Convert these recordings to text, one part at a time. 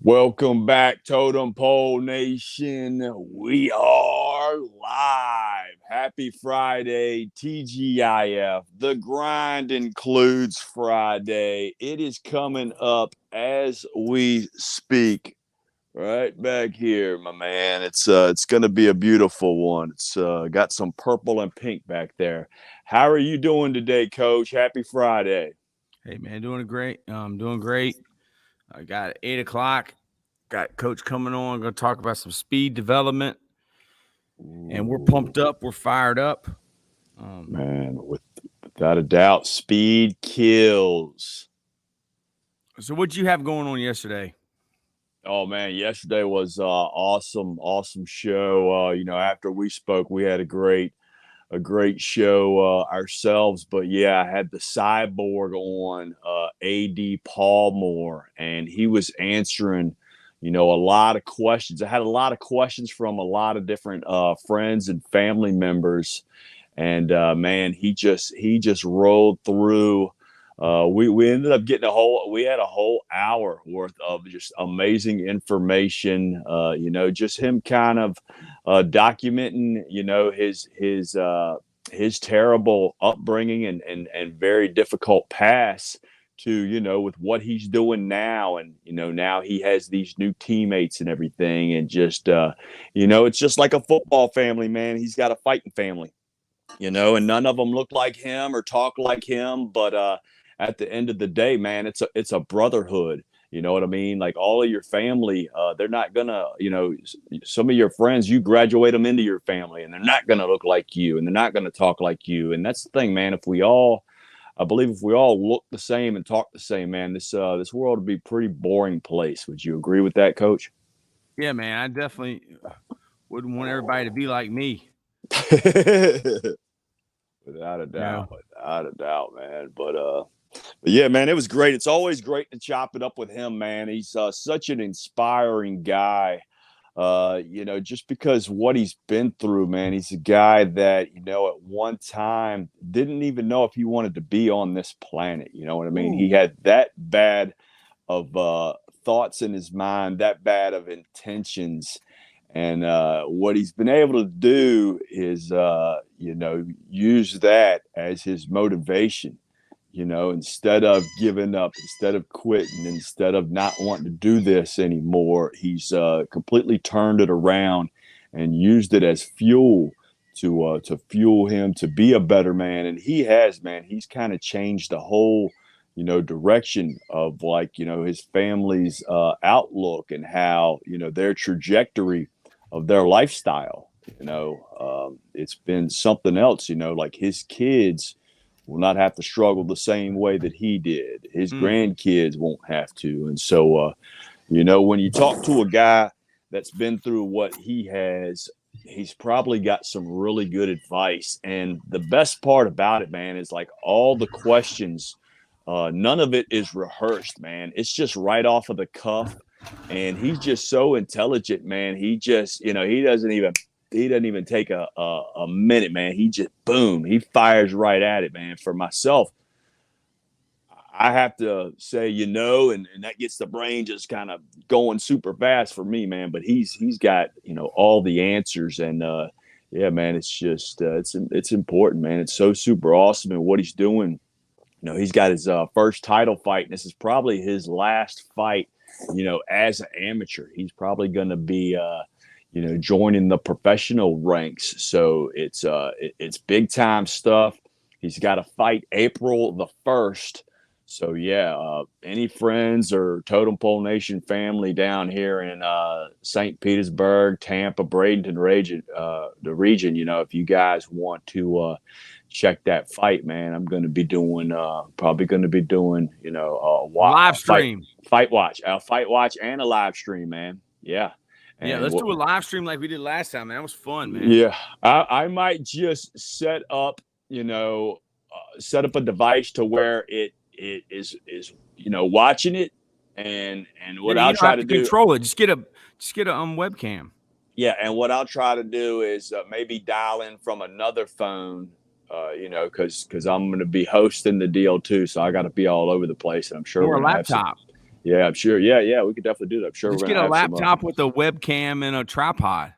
Welcome back, Totem Pole Nation. We are live. Happy Friday, TGIF. The grind includes Friday. It is coming up as we speak. Right back here, my man. It's going to be a beautiful one. It's got some purple and pink back there. How are you doing today, Coach? Happy Friday. Hey man, doing great. Doing great. I got 8 o'clock. Got coach coming on. Going to talk about some speed development, and we're Ooh, pumped up. We're fired up. Um, man, without a doubt, speed kills. so what you have going on yesterday? Oh man, yesterday was awesome show. After we spoke, we had a great show ourselves. But yeah, I had the cyborg on, AD Paulmore, and he was answering, a lot of questions. I had a lot of questions from a lot of different friends and family members, and man, he just rolled through. We ended up getting we had a whole hour worth of just amazing information. Just him kind of documenting, his terrible upbringing and very difficult past to, with what he's doing now. And, now he has these new teammates and everything. And just, it's just like a football family, man. He's got a fighting family, and none of them look like him or talk like him. But at the end of the day, man, it's a brotherhood. You know what I mean? Like all of your family, they're not gonna, some of your friends, you graduate them into your family, and they're not gonna look like you, and they're not gonna talk like you. And that's the thing, man. I believe if we all look the same and talk the same, man, this world would be a pretty boring place. Would you agree with that, Coach? Yeah, man, I definitely wouldn't want everybody to be like me. Without a You know, doubt, without a doubt, man. But yeah, man, it was great. It's always great to chop it up with him, man. He's such an inspiring guy. Just because what he's been through, man. He's a guy that, at one time didn't even know if he wanted to be on this planet. You know what I mean? He ooh, had that bad of thoughts in his mind, that bad of intentions. And what he's been able to do is, use that as his motivation, instead of giving up, instead of quitting, instead of not wanting to do this anymore. He's completely turned it around and used it as fuel to fuel him to be a better man. And he has, man. He's kind of changed the whole, direction of, like, his family's outlook and how, their trajectory of their lifestyle. It's been something else. Like his kids will not have to struggle the same way that he did. His mm, grandkids won't have to. And so, when you talk to a guy that's been through what he has, he's probably got some really good advice. And the best part about it, man, is like all the questions, none of it is rehearsed, man. It's just right off of the cuff. And he's just so intelligent, man. He just, he doesn't even take a minute, man. He just boom, he fires right at it, man. For myself, I have to say, and that gets the brain just kind of going super fast for me, man. But he's got, all the answers. And yeah, man, it's just it's important, man. It's so super awesome. And what he's doing, he's got his first title fight, and this is probably his last fight, as an amateur. He's probably going to be joining the professional ranks. So it's big time stuff. He's got a fight April the 1st. So yeah, any friends or Totem Pole Nation family down here in St. Petersburg, Tampa, Bradenton region, the region, if you guys want to check that fight, man, I'm going to be doing probably going to be doing live fight stream. fight watch and a live stream, man. Yeah. Yeah, And let's what do a live stream like we did last time, man. That was fun, man. Yeah, I might just set up a device to where it is watching it. And Yeah, what you I'll don't try have to to do, control it. Just get a webcam. yeah, and what I'll try to do is maybe dial in from another phone, because I'm going to be hosting the deal too, so I got to be all over the place, and I'm sure Or we're a going to have some. laptop. Yeah, I'm sure. Yeah, we could definitely do that. I'm sure Just we're get gonna a have some. laptop with a webcam and a tripod.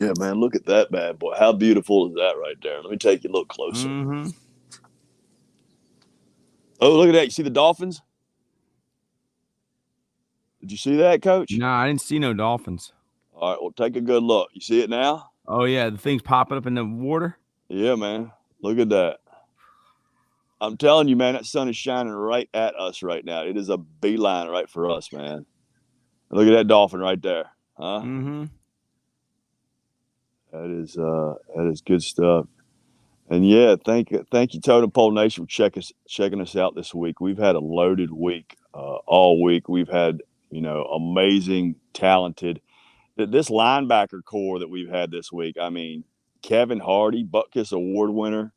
Yeah, man, look at that bad boy. How beautiful is that right there? Let me take you a little closer. Mm-hmm. Oh, look at that. You see the dolphins? Did you see that, Coach? No, I didn't see no dolphins. All right, well, take a good look. You see it now? Oh yeah, the thing's popping up in the water. Yeah, man. Look at that. I'm telling you, man, that sun is shining right at us right now. It is a beeline right for us, man. Look at that dolphin right there. Huh? Mm-hmm. That is good stuff. And yeah, thank you, Totem Pole Nation, for checking us out this week. We've had a loaded week, all week. We've had, amazing, talented. This linebacker core that we've had this week. I mean, Kevin Hardy, Butkus Award winner.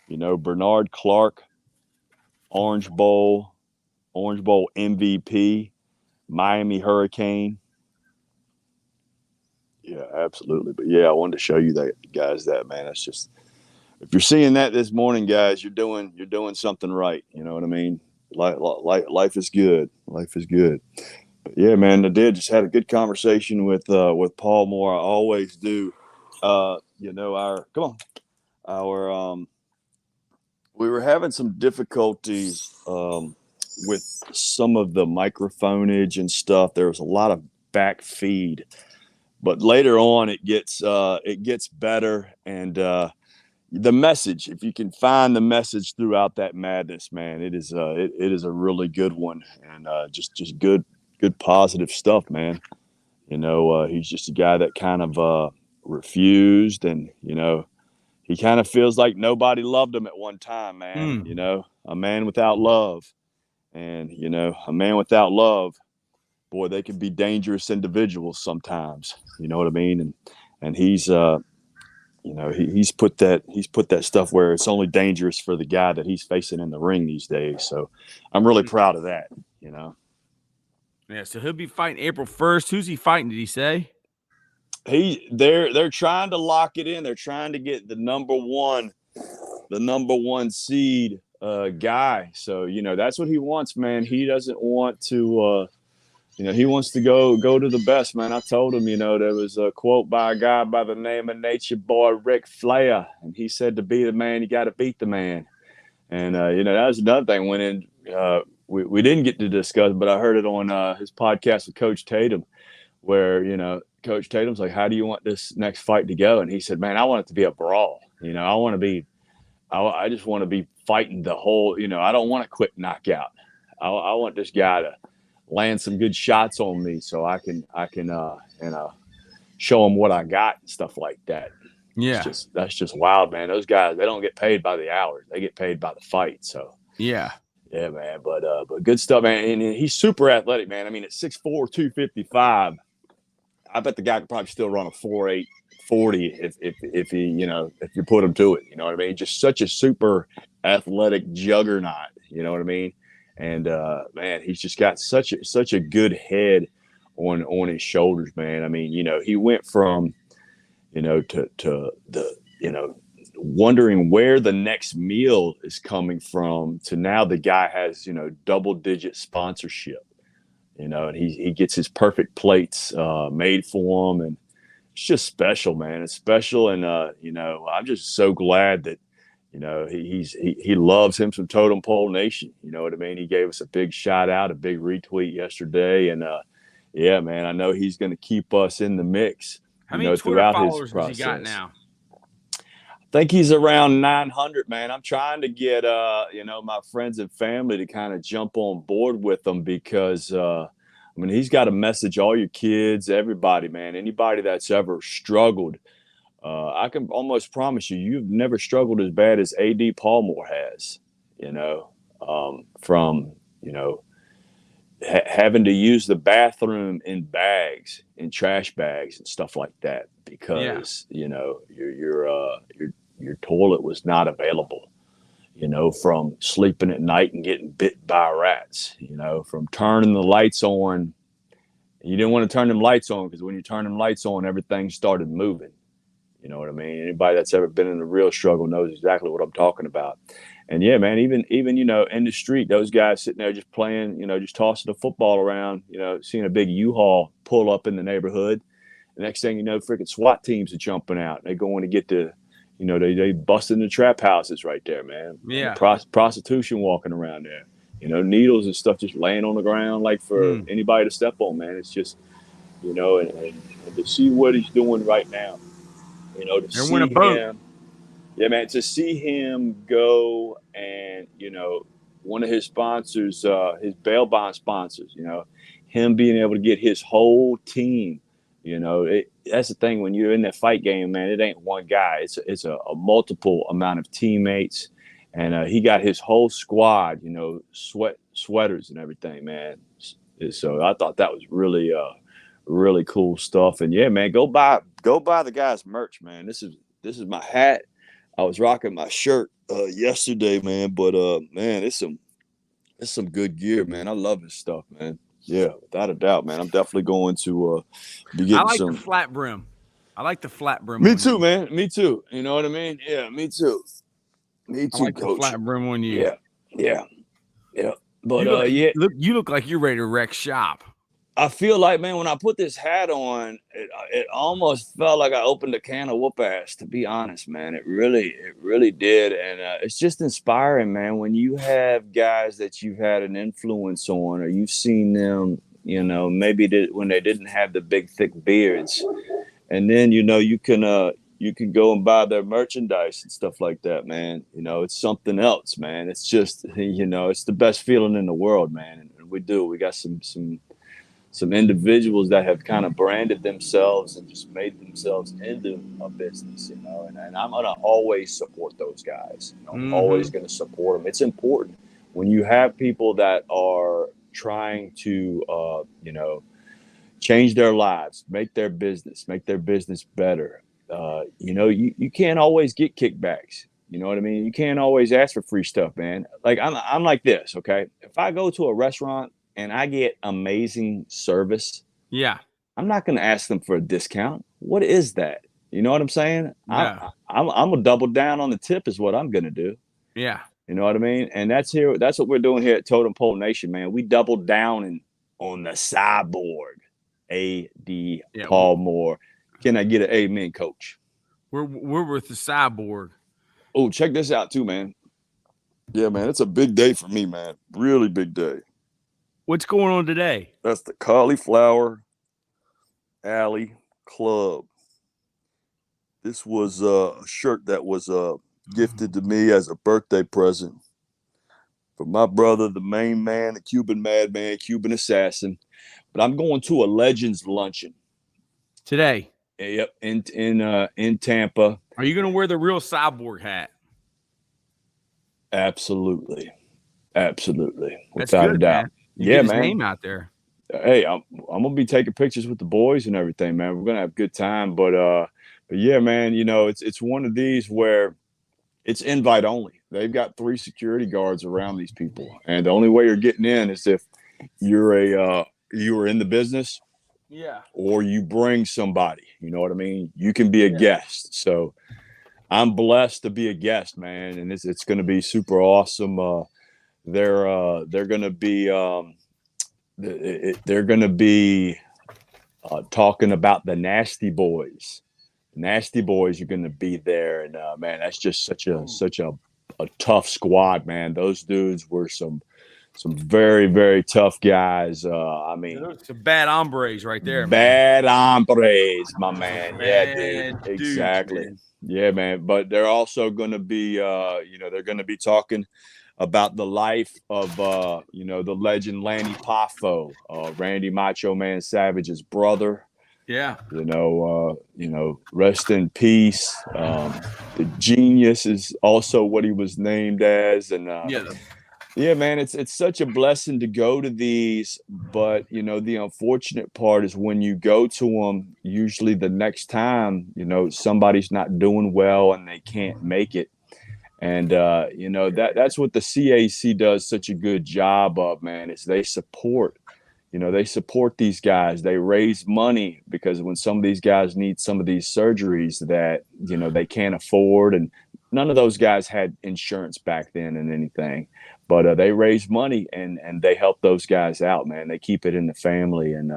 Bernard Clark, Orange Bowl MVP, Miami Hurricane. Yeah, absolutely. But yeah, I wanted to show you that, guys. That, man, that's just, if you're seeing that this morning, guys, you're doing something right. You know what I mean? Life is good. Life is good. But yeah, man, I just had a good conversation with Paul Moore. I always do. Our we were having some difficulties with some of the microphonage and stuff. There was a lot of back feed, but later on it gets better. And the message, if you can find the message throughout that madness, man, it is a really good one. And just good positive stuff, man. He's just a guy that kind of refused, and he kind of feels like nobody loved him at one time, man. A man without love. And, a man without love, boy, they can be dangerous individuals sometimes. You know what I mean? And he's he's put that stuff where it's only dangerous for the guy that he's facing in the ring these days. So I'm really proud of that, Yeah, so he'll be fighting April 1st. Who's he fighting, did he say? They're trying to lock it in. They're trying to get the number one seed guy. So that's what he wants, man. He doesn't want to. He wants to go to the best, man. I told him, there was a quote by a guy by the name of Nature Boy Ric Flair, and he said, to be the man, you got to beat the man. And that was another thing. Went in. We didn't get to discuss, but I heard it on his podcast with Coach Tatum, where Coach Tatum's like, how do you want this next fight to go? And he said, man, I want it to be a brawl. I just want to be fighting the whole, I don't want a quick knockout. I want this guy to land some good shots on me so I can show him what I got and stuff like that. Yeah. That's just wild, man. Those guys, they don't get paid by the hours. They get paid by the fight. So yeah, man. But good stuff, man. And he's super athletic, man. I mean, at 6'4", 255, I bet the guy could probably still run a 4.8 40 if he if you put him to it. You know what I mean? Just such a super athletic juggernaut. You know what I mean? And man, he's just got such a good head on his shoulders, man. I mean, he went from to the wondering where the next meal is coming from to now the guy has double-digit sponsorship. And he gets his perfect plates made for him, and it's just special, man. It's special, and I'm just so glad that he loves him some Totem Pole Nation. You know what I mean? He gave us a big shout out, a big retweet yesterday, and yeah, man, I know he's going to keep us in the mix. How many Twitter followers has he got now? I think he's around 900, man. I'm trying to get my friends and family to kind of jump on board with him because he's got to message all your kids, everybody, man. Anybody that's ever struggled, I can almost promise you've never struggled as bad as A.D. Palmore has. From having to use the bathroom in bags, in trash bags and stuff like that because your toilet was not available, from sleeping at night and getting bit by rats, from turning the lights on. You didn't want to turn them lights on because when you turn them lights on, everything started moving. You know what I mean? Anybody that's ever been in a real struggle knows exactly what I'm talking about. And yeah, man, even in the street, those guys sitting there just playing, just tossing the football around, seeing a big U-Haul pull up in the neighborhood. The next thing you know, freaking SWAT teams are jumping out. They're going to get they busting the trap houses right there, man. And the Yeah. prostitution walking around there. Needles and stuff just laying on the ground like for anybody to step on, man. It's just, and to see what he's doing right now, to And win a see boat. him, yeah, man, to see him go and, one of his sponsors, his bail bond sponsors, him being able to get his whole team, that's the thing when you're in that fight game, man, it ain't one guy. It's a multiple amount of teammates. And he got his whole squad, sweaters and everything, man. So I thought that was really, really cool stuff. And yeah, man, go buy the guy's merch, man. This is my hat. I was rocking my shirt yesterday, man. But man, it's some good gear, man. I love his stuff, man. Yeah, without a doubt, man. I'm definitely going to be getting I like some. the flat brim. I like the flat brim. Me too, man. Me too. You know what I mean? Yeah, me too. Me too, I like Coach. the flat brim on you. Yeah. But you look like you're ready to wreck shop. I feel like, man, when I put this hat on, it almost felt like I opened a can of whoop ass, to be honest, man. It really did. And it's just inspiring, man, when you have guys that you've had an influence on, or you've seen them, maybe when they didn't have the big, thick beards. And then, you can go and buy their merchandise and stuff like that, man. It's something else, man. It's just, it's the best feeling in the world, man. And we got some individuals that have kind of branded themselves and just made themselves into a business, and I'm going to always support those guys. I'm always going to support them. It's important when you have people that are trying to, change their lives, make their business better. You can't always get kickbacks. You know what I mean? You can't always ask for free stuff, man. Like I'm like this, okay? If I go to a restaurant and I get amazing service, yeah, I'm not going to ask them for a discount. What is that? You know what I'm saying? Yeah. I'm gonna double down on the tip is what I'm going to do. Yeah. You know what I mean? And that's what we're doing here at Totem Pole Nation, man. We double down on the cyborg, A.D. Paul Moore. Can I get an amen, Coach? We're with the cyborg. Oh, check this out too, man. Yeah, man, it's a big day for me, man. Really big day. What's going on today? That's the Cauliflower Alley Club. This was a shirt that was gifted to me as a birthday present from my brother, the main man, the Cuban madman, Cuban assassin. But I'm going to a Legends luncheon today. Yep, in Tampa. Are you going to wear the real cyborg hat? Absolutely, without good, a doubt. Man. You get his name out there. Hey, I'm gonna be taking pictures with the boys and everything, man. We're gonna have a good time, but yeah, man. It's one of these where it's invite only. They've got 3 security guards around these people, and the only way you're getting in is if you're in the business, or you bring somebody. You know what I mean? You can be a guest. So I'm blessed to be a guest, man, and it's going to be super awesome. They're going to be talking about the Nasty Boys. Nasty Boys are going to be there, and man, that's just such a tough squad, man. Those dudes were some very, very tough guys. I mean, some bad hombres right there, bad hombres, my man. Yeah, dude. Dudes, exactly. Man. Yeah, man. But they're also going to be, they're going to be talking about the life of, the legend Lanny Poffo, Randy Macho Man Savage's brother. Yeah. Rest in peace. The genius is also what he was named as. And yeah, man, it's such a blessing to go to these. But, the unfortunate part is when you go to them, usually the next time, somebody's not doing well and they can't make it. And, that's what the CAC does such a good job of, man, is they support these guys. They raise money because when some of these guys need some of these surgeries that, they can't afford, and none of those guys had insurance back then and anything, but they raised money and they help those guys out, man. They keep it in the family, and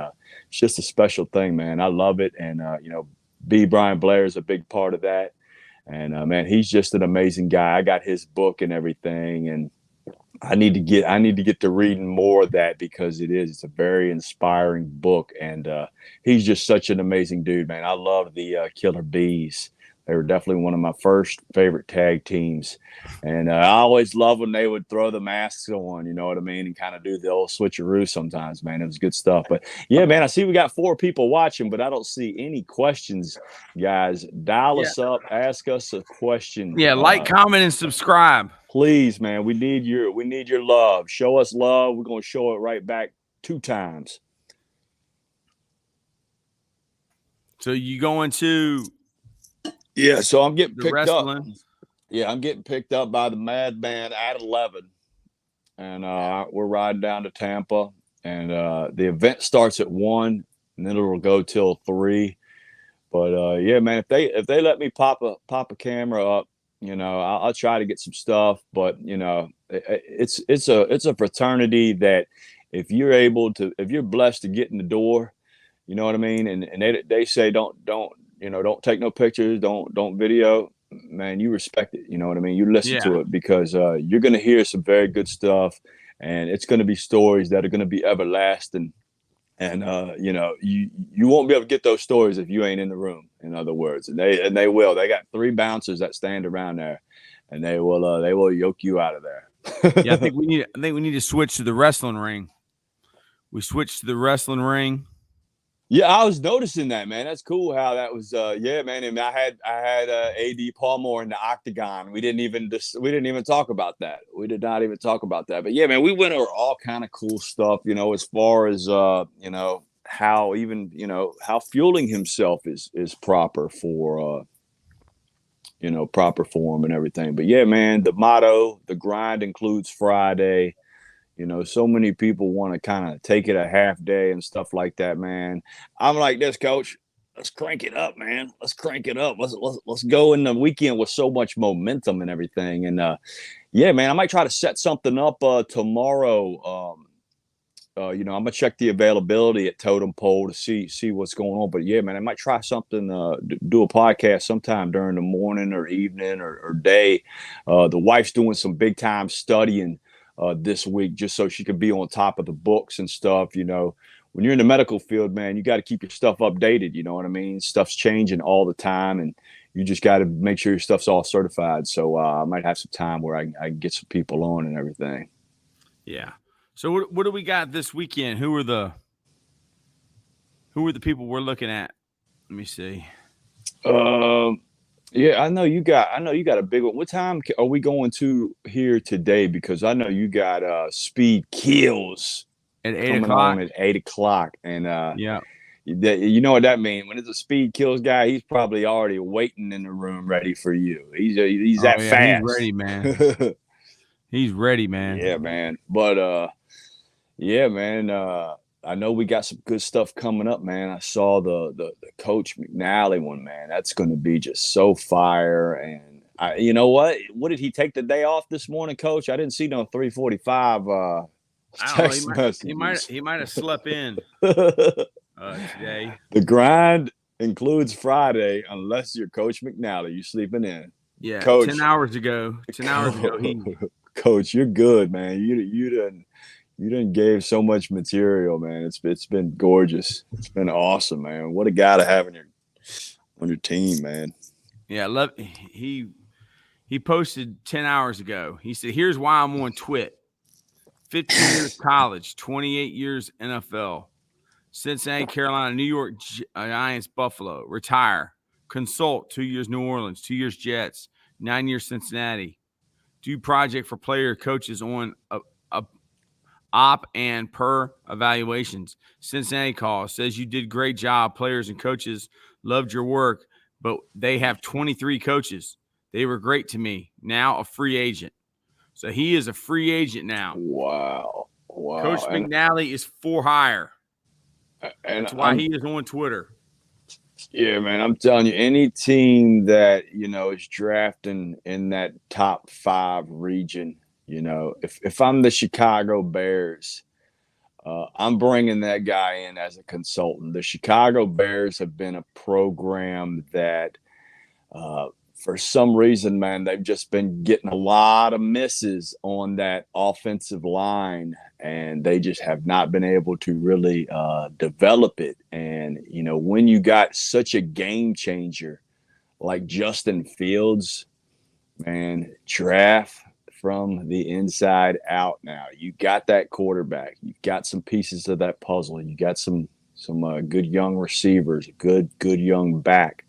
it's just a special thing, man. I love it, and B. Brian Blair is a big part of that, and man, he's just an amazing guy. I got his book and everything, and I need to get to reading more of that because it's a very inspiring book, and he's just such an amazing dude, man. I love the Killer Bees. They were definitely one of my first favorite tag teams, and I always loved when they would throw the masks on, you know what I mean, and kind of do the old switcheroo sometimes, man. It was good stuff. But yeah, man, I see we got 4 people watching, but I don't see any questions, guys. Dial us up, ask us a question. Yeah, like, comment, and subscribe. Please, man, we need your love. Show us love. We're gonna show it right back 2 times. So you going to? Yeah, so I'm getting picked wrestling. up. Yeah, I'm getting picked up by the Madman at 11, and we're riding down to Tampa, and the event starts at 1, and then it'll go till 3. But yeah, man, if they let me pop a camera up, I'll try to get some stuff. But it's a fraternity that if you're blessed to get in the door, you know what I mean, and they say don't take no pictures, don't video, man. You respect it, you know what I mean. You listen to it because you're gonna hear some very good stuff, and it's gonna be stories that are gonna be everlasting. And you won't be able to get those stories if you ain't in the room. In other words, and they will. They got 3 bouncers that stand around there, and they will yoke you out of there. Yeah, I think we need to switch to the wrestling ring. We switched to the wrestling ring. Yeah, I was noticing that, man. That's cool how that was. Yeah, man. And I had AD Palmer in the octagon. We didn't even talk about that. We did not even talk about that. But yeah, man, we went over all kind of cool stuff. As far as how even how fueling himself is proper for proper form and everything. But yeah, man, the motto, the grind includes Friday. So many people want to kind of take it a half day and stuff like that, man. I'm like this, coach. Let's crank it up, man. Let's crank it up. Let's go in the weekend with so much momentum and everything. And yeah, man, I might try to set something up tomorrow. I'm gonna check the availability at Totem Pole to see what's going on. But yeah, man, I might try something. Do a podcast sometime during the morning or evening or day. The wife's doing some big time studying this week just so she could be on top of the books and stuff. When you're in the medical field, man, you got to keep your stuff updated. You know what I mean? Stuff's changing all the time, and you just got to make sure your stuff's all certified. So I might have some time where I can get some people on and everything. Yeah. So what do we got this weekend? Who are the people we're looking at? Let me see. Yeah, I know you got a big one. What time are we going to here today? Because I know you got Speed Kills at 8 coming o'clock. on at 8 o'clock, and yeah, you know what that means. When it's a Speed Kills guy, he's probably already waiting in the room, ready for you. He's that fast. He's ready, man. He's ready, man. Yeah, man. But yeah, man. I know we got some good stuff coming up, man. I saw the Coach McNally one, man. That's going to be just so fire. And you know what? What did he take the day off this morning, Coach? I didn't see no 3:45 text messages. He might have slept in today. The grind includes Friday, unless you're Coach McNally. You sleeping in? Yeah, Coach. 10 hours ago. 10 hours ago. Coach, you're good, man. You done gave so much material, man. It's been gorgeous. It's been awesome, man. What a guy to have on your team, man. Yeah, he posted 10 hours ago. He said, "Here's why I'm on Twit. 15 years college, 28 years NFL, Cincinnati, Carolina, New York Giants, Buffalo, retire, consult, 2 years New Orleans, 2 years Jets, 9 years Cincinnati, do project for player coaches on a op and per evaluations. Cincinnati calls, says you did great job. Players and coaches loved your work, but they have 23 coaches. They were great to me. Now a free agent." So he is a free agent now. Wow. Coach McNally is for hire. That's why he is on Twitter. Yeah, man, I'm telling you, any team that is drafting in that top 5 region, if I'm the Chicago Bears, I'm bringing that guy in as a consultant. The Chicago Bears have been a program that, for some reason, man, they've just been getting a lot of misses on that offensive line, and they just have not been able to really develop it. And, when you got such a game changer like Justin Fields, man, draft from the inside out now. You got that quarterback. You've got some pieces of that puzzle. You got some good young receivers, good young back,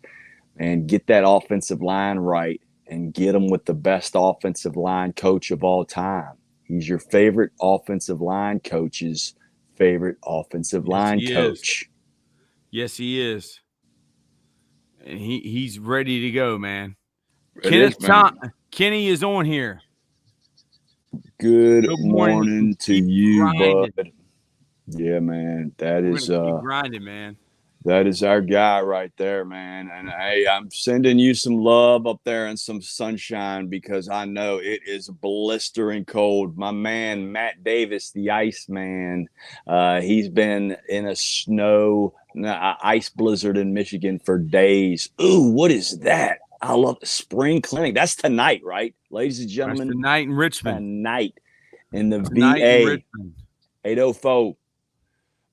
and get that offensive line right and get them with the best offensive line coach of all time. He's your favorite offensive line coach's favorite offensive Yes, line he is. coach. Yes, he is. And he's ready to go, man. Kenny is on here. Good morning. morning to Keep you, grinding. bud. Yeah, man. We're gonna keep grinding, man. That is our guy right there, man. And hey, I'm sending you some love up there and some sunshine because I know it is blistering cold. My man, Matt Davis, the Iceman, he's been in a ice blizzard in Michigan for days. Ooh, what is that? I love the spring clinic. That's tonight, right? Ladies and gentlemen. That's tonight in Richmond. Tonight in the tonight VA. In Richmond. 804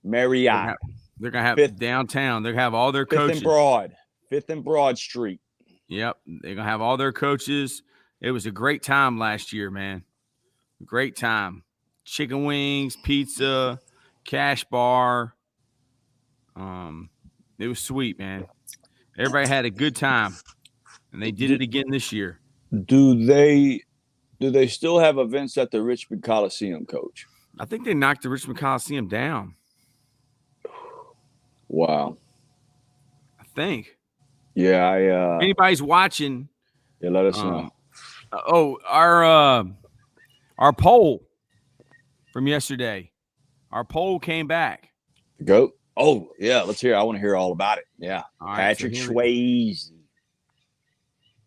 Marriott. They're gonna have downtown. They're gonna have all their coaches. 5th and Broad Street. Yep, they're gonna have all their coaches. It was a great time last year, man. Great time. Chicken wings, pizza, cash bar. It was sweet, man. Everybody had a good time, and they did it again this year. Do they still have events at the Richmond Coliseum, Coach? I think they knocked the Richmond Coliseum down. Wow. I think. Yeah, anybody's watching. Yeah, let us know. Our poll from yesterday. Our poll came back. Go. Oh, yeah, let's hear. I want to hear all about it. Yeah. All right, Patrick Swayze.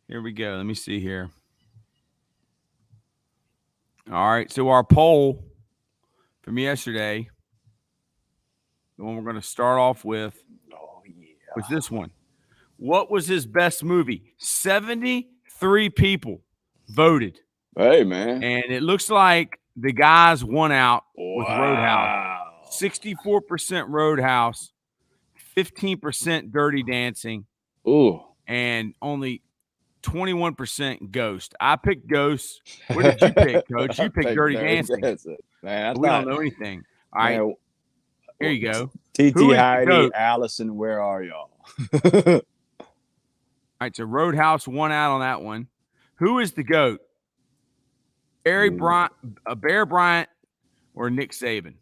Here we go. Let me see here. All right, so our poll from yesterday, the one we're going to start off with, was this one. What was his best movie? 73 people voted. Hey, man. And it looks like the guys won out with Roadhouse. 64% Roadhouse, 15% Dirty Dancing. Ooh. And only 21% Ghost. I picked Ghost. What did you pick, Coach? You picked Dirty Dancing. Man, we don't know anything. All right. Man, here you go. TT, Heidi, Allison, where are y'all? All right, so Roadhouse won out on that one. Who is the GOAT? Bear Bryant or Nick Saban?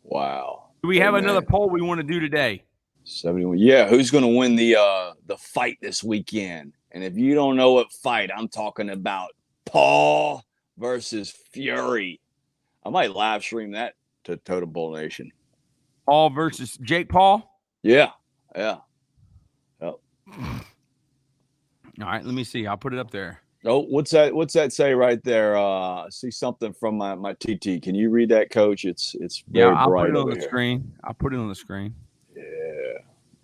Wow. Do we have another poll we want to do today? 71. Yeah, who's going to win the fight this weekend? And if you don't know what fight, I'm talking about Paul versus Fury. I might live stream that to Totem Bull Nation. Paul versus Jake Paul? Yeah. Yep. All right, let me see. I'll put it up there. Oh, what's that say right there? I see something from my TT. Can you read that, Coach? It's very I'll bright put it on over the here. screen. I'll put it on the screen. Yeah.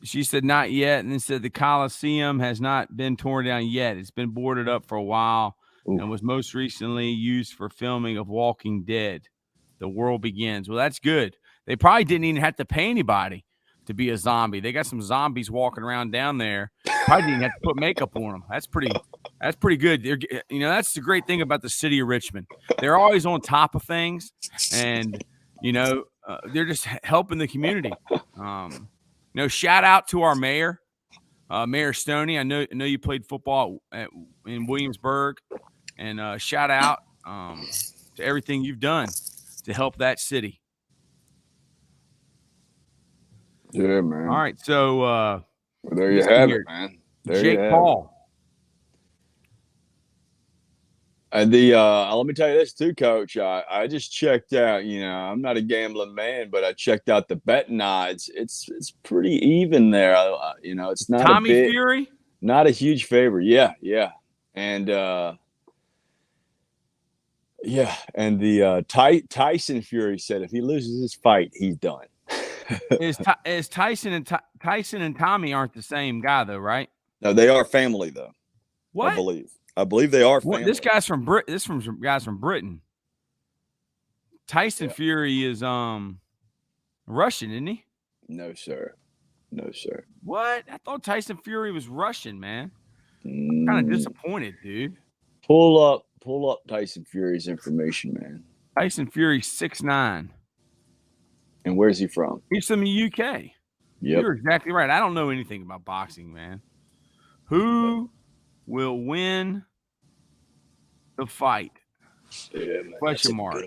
She said not yet, and then said the Coliseum has not been torn down yet. It's been boarded up for a while. Ooh. And was most recently used for filming of Walking Dead. The World Begins. Well, that's good. They probably didn't even have to pay anybody to be a zombie. They got some zombies walking around down there. Probably didn't have to put makeup on them. That's pretty good. That's the great thing about the city of Richmond. They're always on top of things, and they're just helping the community. Shout out to our mayor, Mayor Stoney. I know you played football in Williamsburg, and shout out to everything you've done to help that city. Yeah, man. All right, so there you have it, man. There Jake Paul. And let me tell you this too, Coach. I just checked out. I'm not a gambling man, but I checked out the betting odds. It's pretty even there. It's not Tommy Fury. not a huge favor. Yeah, yeah, and and the Tyson Fury said if he loses this fight, he's done. Is Tyson and Tommy aren't the same guy though, right? No, they are family though. What? I believe they are family. What, this guy's from Britain. This from some guys from Britain. Tyson Fury is Russian, isn't he? No, sir. No, sir. What? I thought Tyson Fury was Russian, man. I'm kind of disappointed, dude. Pull up Tyson Fury's information, man. Tyson Fury 6'9". And where's he from? He's from the UK. Yep. You're exactly right. I don't know anything about boxing, man. Who will win the fight? Yeah, man, Question mark.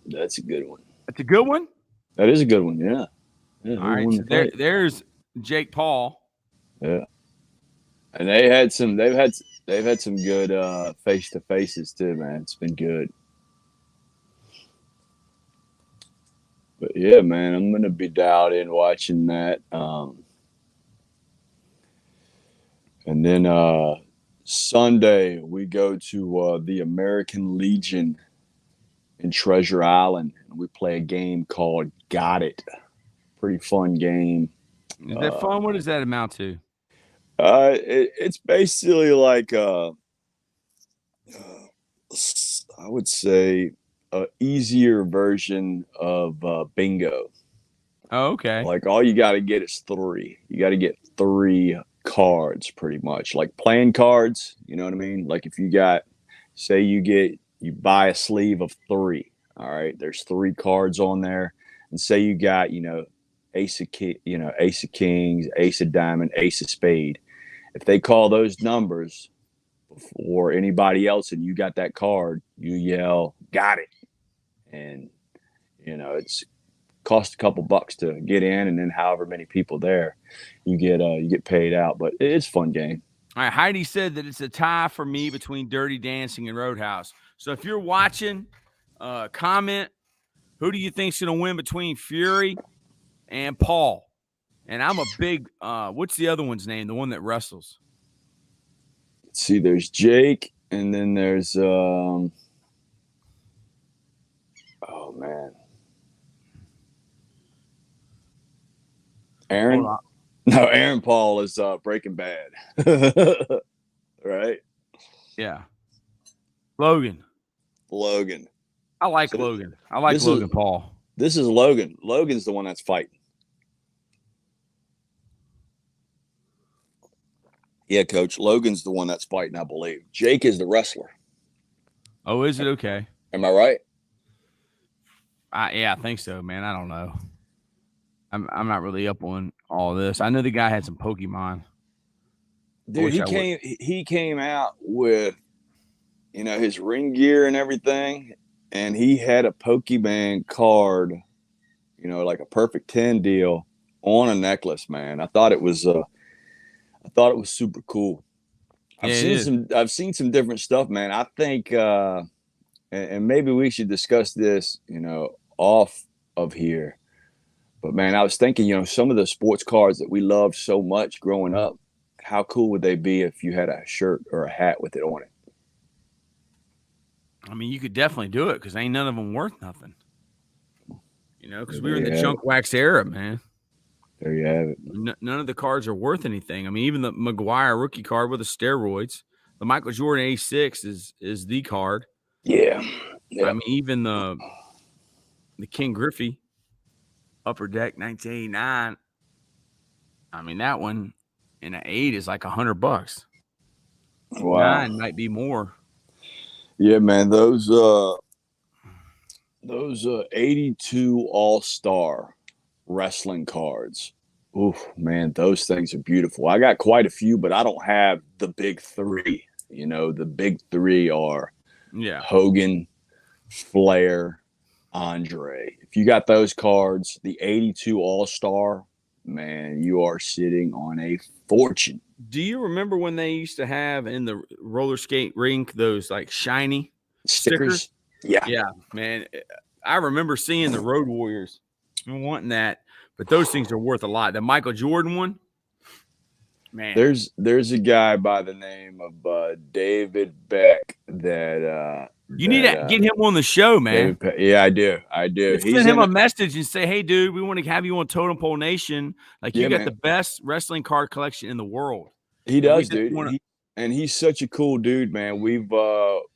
That's a good one. That's a good one? That is a good one, yeah. All right. So there's Jake Paul. Yeah. And they've had some good face to faces too, man. It's been good. But yeah, man, I'm gonna be dialed in watching that. And then Sunday we go to the American Legion in Treasure Island, and we play a game called Got It. Pretty fun game. Is that fun? What does that amount to? It's basically like I would say a easier version of bingo. Oh, okay. Like all you got to get is 3. You got to get 3 cards, pretty much, like playing cards. You know what I mean? Like if you got, say you buy a sleeve of 3. All right, there's 3 cards on there, and say you got Ace of Kings, Ace of Diamond, Ace of Spade. If they call those numbers for anybody else and you got that card, you yell, "Got it!" And it's cost a couple bucks to get in, and then however many people there, you get paid out. But it's a fun game. All right, Heidi said that it's a tie for me between Dirty Dancing and Roadhouse. So if you're watching, comment, who do you think's going to win between Fury and Paul? And I'm a big what's the other one's name? The one that wrestles. Let's see, there's Jake, and then there's oh man. Aaron? No, Aaron Paul is Breaking Bad. Right? Yeah. Logan. I like Logan. I like Logan Paul. This is Logan. Logan's the one that's fighting. Yeah, Coach. Logan's the one that's fighting, I believe. Jake is the wrestler. Oh, is it? Okay. Am I right? Yeah, I think so, man. I don't know. I'm not really up on all this. I know the guy had some Pokemon. Dude, he came out with his ring gear and everything, and he had a Pokemon card, like a perfect 10 deal on a necklace, man. I thought it was super cool. I've seen some different stuff, man. I think and maybe we should discuss this, off of here. But man, I was thinking, some of the sports cards that we loved so much growing up, how cool would they be if you had a shirt or a hat with it on it? I mean, you could definitely do it because ain't none of them worth nothing. Because we were in the junk wax era, man. There you have it. None of the cards are worth anything. I mean, even the McGuire rookie card with the steroids, the Michael Jordan 86 is the card. Yeah. I mean, even the King Griffey Upper Deck 1989. I mean, that one in an 8 is like $100. Wow. 9 might be more. Yeah, man. Those 82 All-Star wrestling cards. Ooh, man, those things are beautiful. I got quite a few, but I don't have the big 3. The big 3 are Hogan, Flair, Andre. If you got those cards, the 82 All-Star, man, you are sitting on a fortune. Do you remember when they used to have in the roller skate rink those like shiny Stickers. Yeah. Yeah, man. I remember seeing the Road Warriors and wanting that, but those things are worth a lot. The Michael Jordan one, man. There's a guy by the name of David Beck that You need to get him on the show, man. yeah, I do. Just He's send him in a message and say, "Hey, dude, we want to have you on Totem Pole Nation. Like, you got man. the best wrestling card collection in the world." He And we does, just dude. wanna, He's such a cool dude, man. We've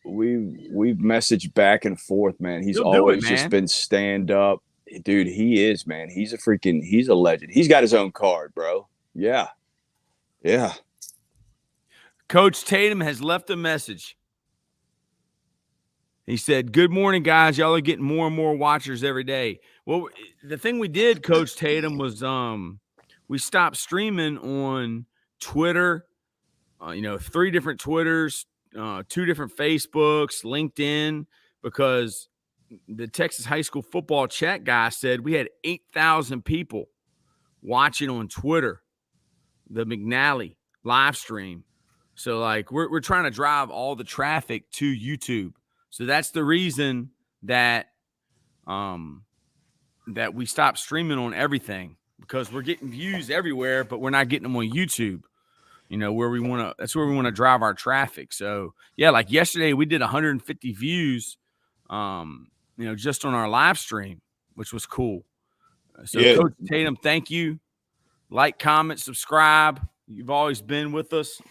messaged back and forth, man. He's he'll do it, always just man. been stand up, dude. He is, man. He's a legend. He's got his own card, bro. Yeah, yeah. Coach Tatum has left a message. He said, "Good morning, guys. Y'all are getting more and more watchers every day." Well, the thing we did, Coach Tatum, was we stopped streaming on Twitter. 3 different Twitters, 2 different Facebooks, LinkedIn, because the Texas high school football chat guy said we had 8,000 people watching on Twitter, the McNally live stream. So, like, we're trying to drive all the traffic to YouTube. So that's the reason that that we stopped streaming on everything, because we're getting views everywhere, but we're not getting them on YouTube. That's where we want to drive our traffic. So yeah, like yesterday we did 150 views, just on our live stream, which was cool. So yeah. Coach Tatum, thank you. Like, comment, subscribe. You've always been with us,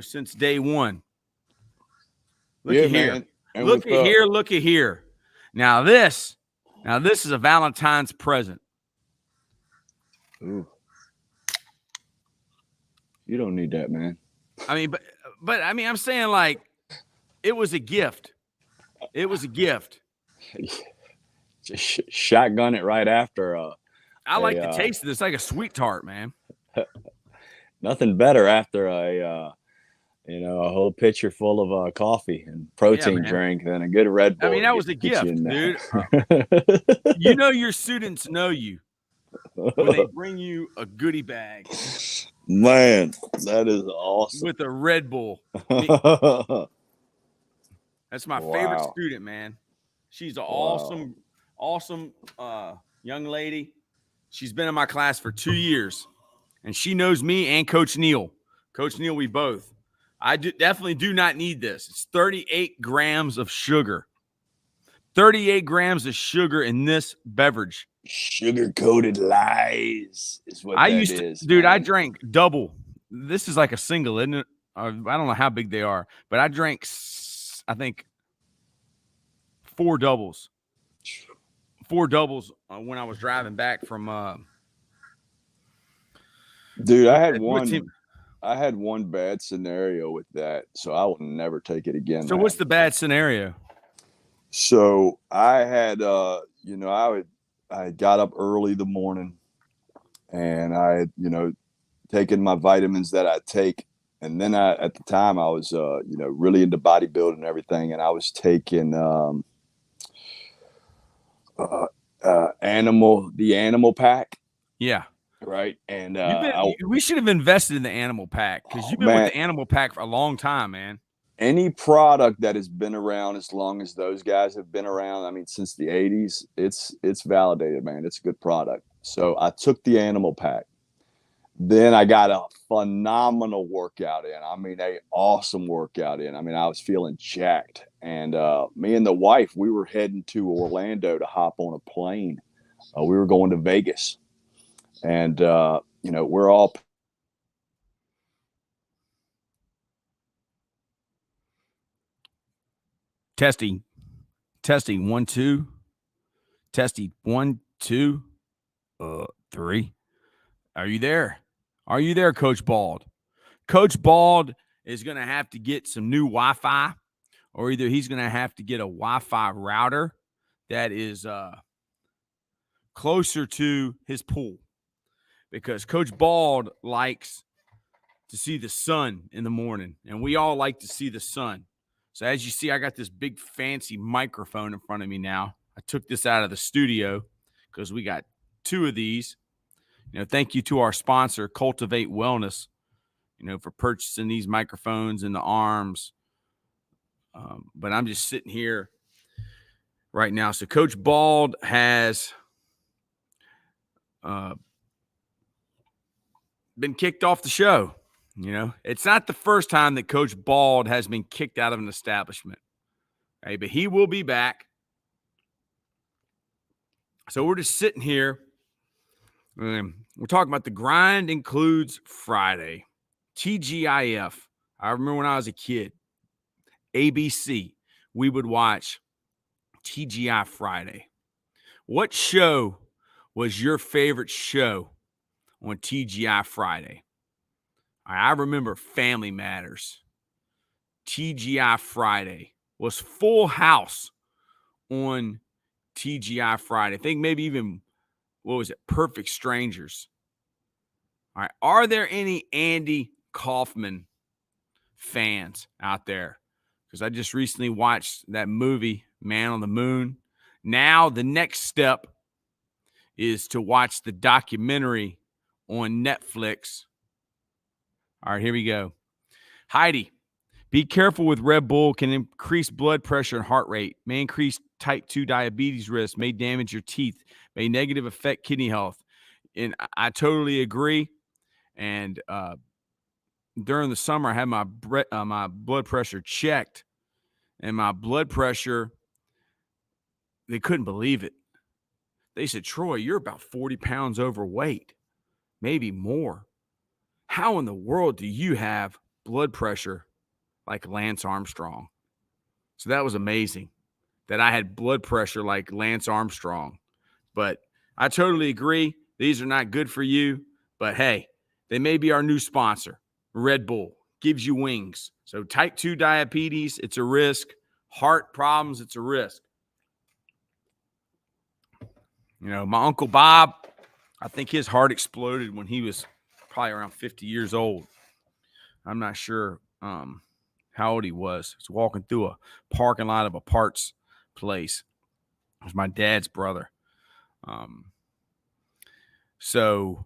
since day one. Look at here. Look at here. Now this is a Valentine's present. Ooh. You don't need that, man. I mean, but I mean, I'm saying, like, it was a gift. It was a gift. Just shotgun it right after. I like the taste of this. It's like a sweet tart, man. Nothing better after a whole pitcher full of coffee and protein drink than a good Red Bull. I mean, that was a gift, dude. Your students know you when they bring you a goodie bag. Man, that is awesome. With a Red Bull. That's my favorite student, man. She's an awesome young lady. She's been in my class for 2 years, and she knows me and Coach Neal. Coach Neal, we both. I definitely do not need this. It's 38 grams of sugar. 38 grams of sugar in this beverage. Sugar-coated lies is what that is. Dude, man. I drank double. This is like a single, isn't it? I don't know how big they are, but I drank, I think, 4 doubles. 4 doubles when I was driving back from. Dude, I had one bad scenario with that, so I will never take it again. So, what's the bad scenario? So I had, I got up early the morning, and I had, taken my vitamins that I take. And then at the time I was, really into bodybuilding and everything. And I was taking, the animal pack. Yeah. Right. And, we should have invested in the animal pack, because you've been with the animal pack for a long time, man. Any product that has been around as long as those guys have been around, I mean, since the 80s, it's validated, man. It's a good product. So I took the animal pack. Then I got a phenomenal workout in. I mean, an awesome workout in. I mean, I was feeling jacked. And me and the wife, we were heading to Orlando to hop on a plane. We were going to Vegas. And, we're all Testing 1 2. Testing 1 2 3. Are you there? Are you there, Coach Bald? Coach Bald is going to have to get some new Wi-Fi, or either he's going to have to get a Wi-Fi router that is closer to his pool, because Coach Bald likes to see the sun in the morning, and we all like to see the sun. So as you see, I got this big fancy microphone in front of me now. I took this out of the studio because we got 2 of these. Thank you to our sponsor, Cultivate Wellness, for purchasing these microphones and the arms. But I'm just sitting here right now. So Coach Bald has been kicked off the show. You know, it's not the first time that Coach Bald has been kicked out of an establishment. Okay, but he will be back. So we're just sitting here. We're talking about the grind includes Friday. TGIF. I remember when I was a kid, ABC, we would watch TGI Friday. What show was your favorite show on TGI Friday? I remember Family Matters. TGI Friday was Full House on TGI Friday. I think maybe even, what was it, Perfect Strangers. All right. Are there any Andy Kaufman fans out there? Because I just recently watched that movie, Man on the Moon. Now the next step is to watch the documentary on Netflix. All right, here we go. Heidi, be careful with Red Bull, can increase blood pressure and heart rate, may increase type 2 diabetes risk, may damage your teeth, may negative affect kidney health. And I totally agree. And during the summer, I had my blood pressure checked, and my blood pressure, they couldn't believe it. They said, Troy, you're about 40 pounds overweight, maybe more. How in the world do you have blood pressure like Lance Armstrong? So that was amazing that I had blood pressure like Lance Armstrong. But I totally agree. These are not good for you. But hey, they may be our new sponsor. Red Bull gives you wings. So type 2 diabetes, it's a risk. Heart problems, it's a risk. You know, my Uncle Bob, I think his heart exploded when he was probably around 50 years old. I'm not sure how old he was. He was walking through a parking lot of a parts place. It was my dad's brother. So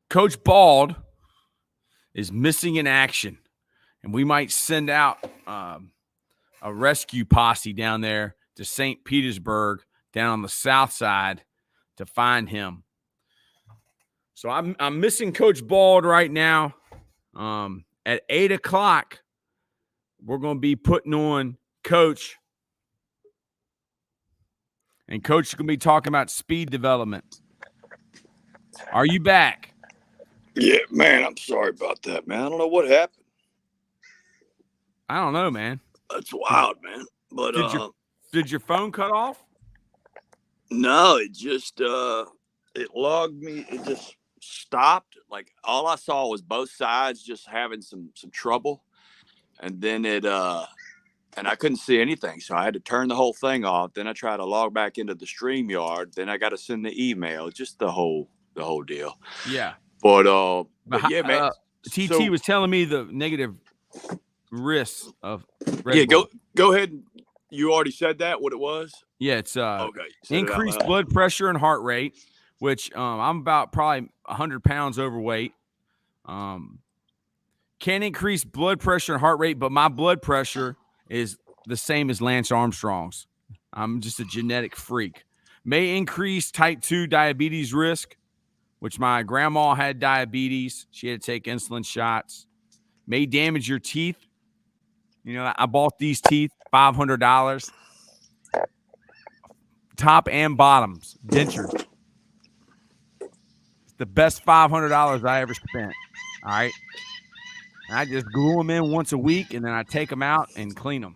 Coach Bald is missing in action, and we might send out a rescue posse down there to St. Petersburg, down on the south side, to find him. So I'm missing Coach Bald right now. At 8 o'clock, we're going to be putting on Coach. And Coach is going to be talking about speed development. Are you back? Yeah, man, I'm sorry about that, man. I don't know what happened. I don't know, man. That's wild, man. But did your phone cut off? No, it just it logged me. It just stopped. Like all I saw was both sides just having some trouble, and then it and I couldn't see anything, so I had to turn the whole thing off. Then I tried to log back into the StreamYard. Then I got to send the email. Just the whole deal. Yeah. But yeah, man. TT was telling me the negative risks of Red Bull. Go ahead. You already said that, what it was? Yeah, it's okay. Increased blood pressure and heart rate, which I'm about probably 100 pounds overweight. Can increase blood pressure and heart rate, but my blood pressure is the same as Lance Armstrong's. I'm just a genetic freak. May increase type 2 diabetes risk, which my grandma had diabetes. She had to take insulin shots. May damage your teeth. You know, I bought these teeth, $500. Top and bottoms, dentures. It's the best $500 I ever spent. All right. And I just glue them in once a week, and then I take them out and clean them.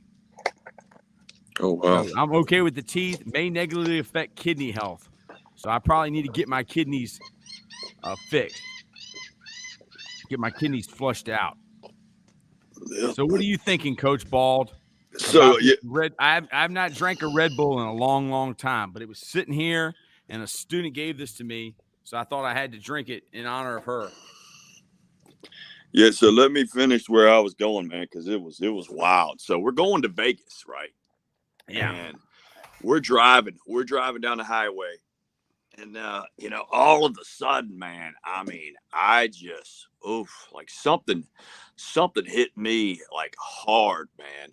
Oh, wow. So I'm okay with the teeth. May negatively affect kidney health. So I probably need to get my kidneys fixed. Get my kidneys flushed out. Yep. So what are you thinking, Coach Bald? So yeah, I've not drank a Red Bull in a long, long time, but it was sitting here, and a student gave this to me, so I thought I had to drink it in honor of her. Yeah, so let me finish where I was going, man, because it was wild. So we're going to Vegas, right? Yeah. And we're driving down the highway, and you know, all of a sudden, man, I mean, I just like something hit me like hard, man.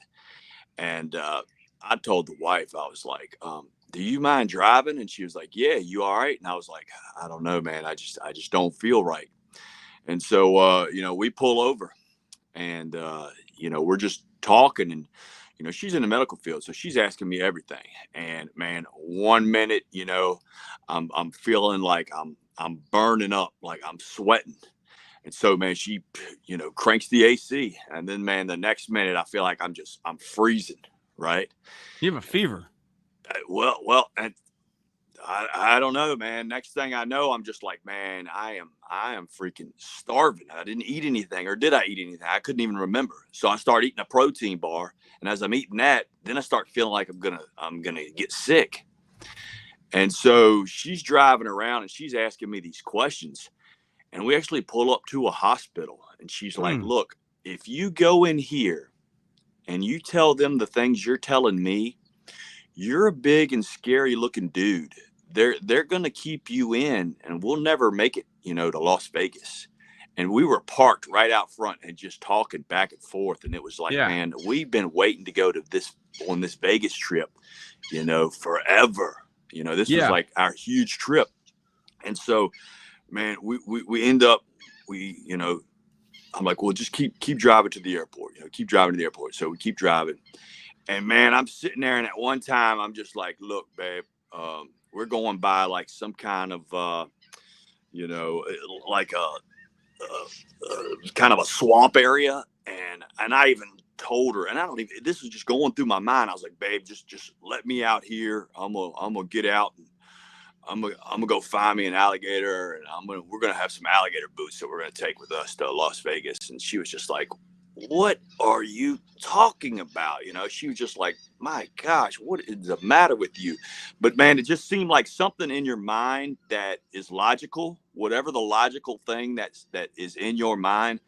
And I told the wife, I was like, do you mind driving? And she was like, yeah, you all right? And I was like, I don't know, man. I just don't feel right. And so, we pull over and, we're just talking and, she's in the medical field. So she's asking me everything. And man, 1 minute, I'm feeling like I'm burning up, like I'm sweating. And so, man, she, cranks the AC. And then, man, the next minute I feel like I'm freezing. Right. You have a fever. And I don't know, man. Next thing I know, I'm just like, man, I am freaking starving. I didn't eat anything, or did I eat anything? I couldn't even remember. So I start eating a protein bar, and as I'm eating that, then I start feeling like I'm gonna get sick. And so she's driving around and she's asking me these questions, and we actually pull up to a hospital, and she's like, look, if you go in here and you tell them the things you're telling me, you're a big and scary looking dude. They're gonna keep you in, and we'll never make it, to Las Vegas. And we were parked right out front and just talking back and forth. And it was like, man, we've been waiting to go to on this Vegas trip, forever. This was like our huge trip. And so, man, we end up, I'm like, well, just keep driving to the airport, keep driving to the airport. So we keep driving. And man, I'm sitting there, and at one time I'm just like, look, babe, we're going by like some kind of, like a kind of a swamp area. And I even told her, and this was just going through my mind. I was like, babe, just let me out here. I'm gonna get out, and I'm gonna go find me an alligator, and we're gonna have some alligator boots that we're gonna take with us to Las Vegas. And she was just like, what are you talking about? She was just like, my gosh, what is the matter with you? But man, it just seemed like something in your mind that is logical, whatever the logical thing that is in your mind,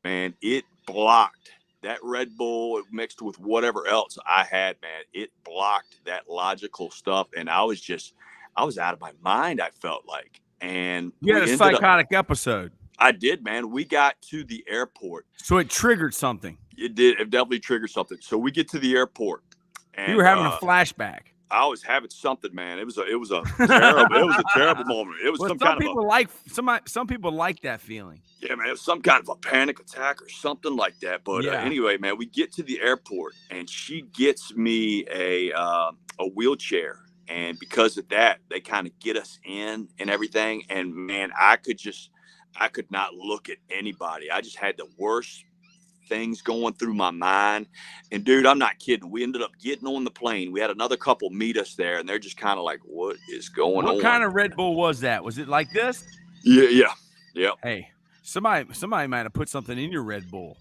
man, it blocked that Red Bull mixed with whatever else I had, man. It blocked that logical stuff. And I was out of my mind, I felt like. And you had a psychotic episode. I did, man. We got to the airport. So it triggered something. It did. It definitely triggered something. So we get to the airport. And you were having a flashback. I was having something, man. It was a terrible moment. It was some people like that feeling. Yeah, man. It was some kind of a panic attack or something like that. But anyway, man, we get to the airport, and she gets me a wheelchair. And because of that, they kind of get us in and everything. And man, I could not look at anybody. I just had the worst things going through my mind. And dude, I'm not kidding. We ended up getting on the plane. We had another couple meet us there, and they're just kind of like, what is going on? What kind of Red Bull was that? Was it like this? Yeah. Hey, somebody might have put something in your Red Bull.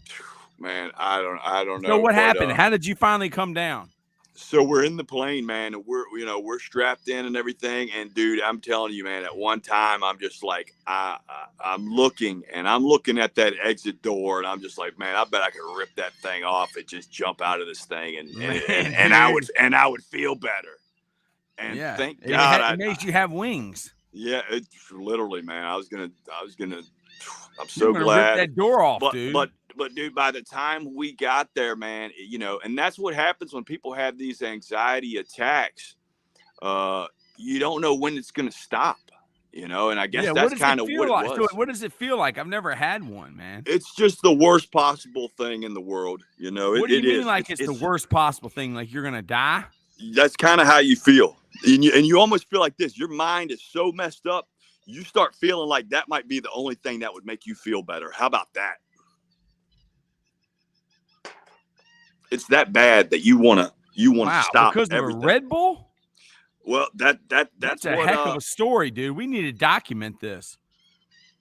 Man, I don't know. So what happened? How did you finally come down? So we're in the plane, man, and we're strapped in and everything. And dude, I'm telling you, man, at one time I'm just like, I'm looking at that exit door, and I'm just like, man, I bet I could rip that thing off and just jump out of this thing, and I would feel better. And thank God it made you have wings. Yeah, it's literally, man. I'm so glad. Rip that door off, dude. But dude, by the time we got there, man, and that's what happens when people have these anxiety attacks. You don't know when it's going to stop, and I guess that's kind of what it was. What does it feel like? I've never had one, man. It's just the worst possible thing in the world. What do you mean like it's the worst possible thing? Like you're going to die? That's kind of how you feel. And you almost feel like this. Your mind is so messed up. You start feeling like that might be the only thing that would make you feel better. How about that? It's that bad that you want to stop because everything. Of a Red Bull? Well, that's a heck of a story, dude. We need to document this.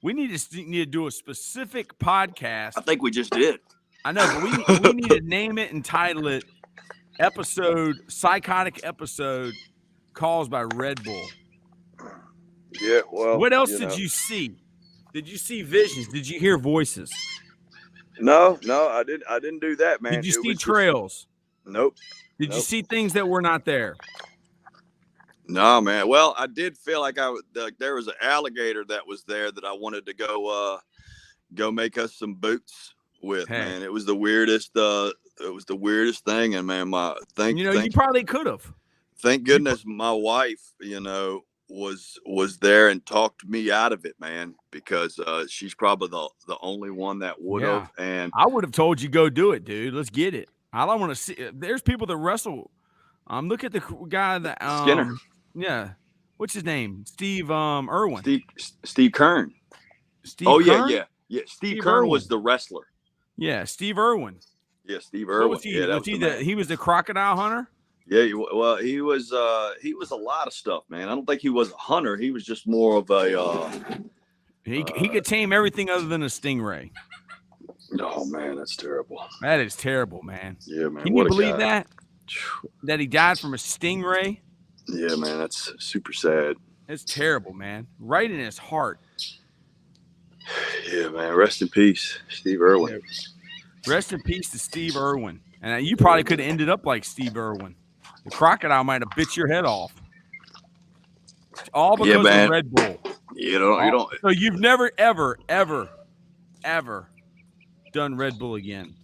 We need to do a specific podcast. I think we just did. I know, but we need to name it and title it psychotic episode caused by Red Bull. Yeah, well. What else did you see? Did you see visions? Did you hear voices? No, I didn't do that, man. Did you see trails? Nope. Did you see things that were not there? No, man. Well, I did feel like there was an alligator that was there that I wanted to go make us some boots with, man. It was the weirdest the weirdest thing. And man, You probably could have. thank goodness my wife, was there and talked me out of it, man, because she's probably the only one that would have. And I would have told you, go do it, dude. Let's get it. I don't want to see. There's people that wrestle. Look at the guy that Skinner. Yeah, what's his name? Steve Irwin. Steve Kern. Steve Kern? yeah. Steve Kern Irwin was the wrestler. Yeah, Steve Irwin. Yeah, Steve Irwin. What was he? Yeah, he was the crocodile hunter. Yeah, well, he was a lot of stuff, man. I don't think he was a hunter. He was just more of a. He could tame everything other than a stingray. Oh man, that's terrible. That is terrible, man. Yeah, man. Can you believe that? That he died from a stingray? Yeah, man, that's super sad. It's terrible, man. Right in his heart. Yeah, man. Rest in peace, Steve Irwin. Rest in peace to Steve Irwin. And you probably could have ended up like Steve Irwin. The crocodile might have bit your head off. All because of Red Bull. You don't. So you've never, ever, ever, ever done Red Bull again?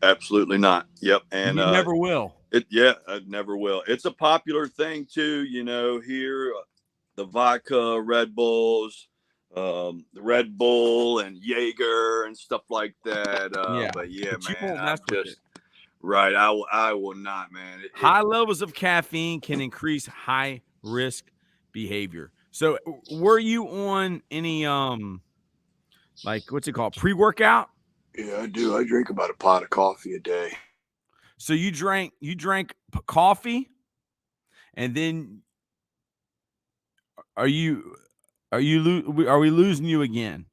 Absolutely not. Yep. And you never will. I never will. It's a popular thing too, here, the vodka, Red Bulls, the Red Bull and Jaeger and stuff like that. But man, I'm just right. I will not, man. High levels of caffeine can increase high risk behavior. So were you on any like what's it called, pre-workout? Yeah, I do. I drink about a pot of coffee a day. So you drank coffee, and then are we losing you again?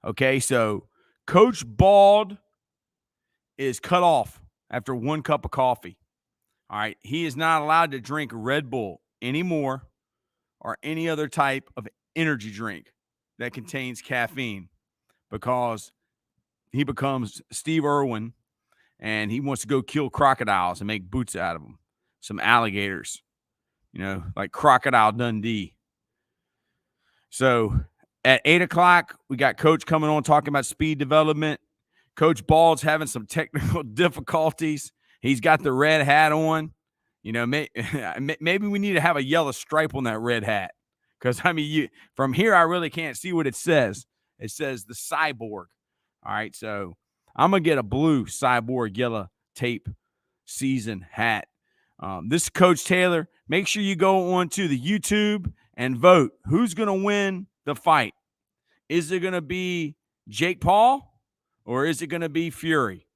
Okay, so Coach Bald is cut off after 1 cup of coffee. All right, he is not allowed to drink Red Bull anymore or any other type of energy drink that contains caffeine, because he becomes Steve Irwin and he wants to go kill crocodiles and make boots out of them. Some alligators, like Crocodile Dundee. So at 8:00, we got Coach coming on talking about speed development. Coach Bald's having some technical difficulties. He's got the red hat on. Maybe we need to have a yellow stripe on that red hat, because from here I really can't see what it says. It says the Cyborg. All right, so I'm gonna get a blue Cyborg yellow tape season hat. This is Coach Taylor. Make sure you go on to the YouTube and vote. Who's gonna win the fight? Is it gonna be Jake Paul or is it gonna be Fury?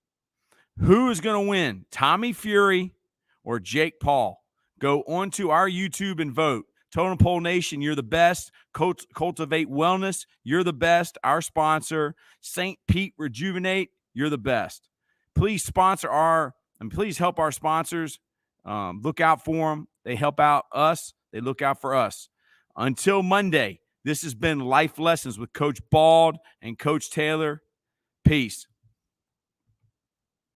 Who is gonna win, Tommy Fury or Jake Paul? Go onto our YouTube and vote. Totem Pole Nation, you're the best. Cultivate Wellness, you're the best. Our sponsor, St. Pete Rejuvenate, you're the best. Please please help our sponsors. Look out for them. They help out us. They look out for us. Until Monday, this has been Life Lessons with Coach Bald and Coach Taylor. Peace.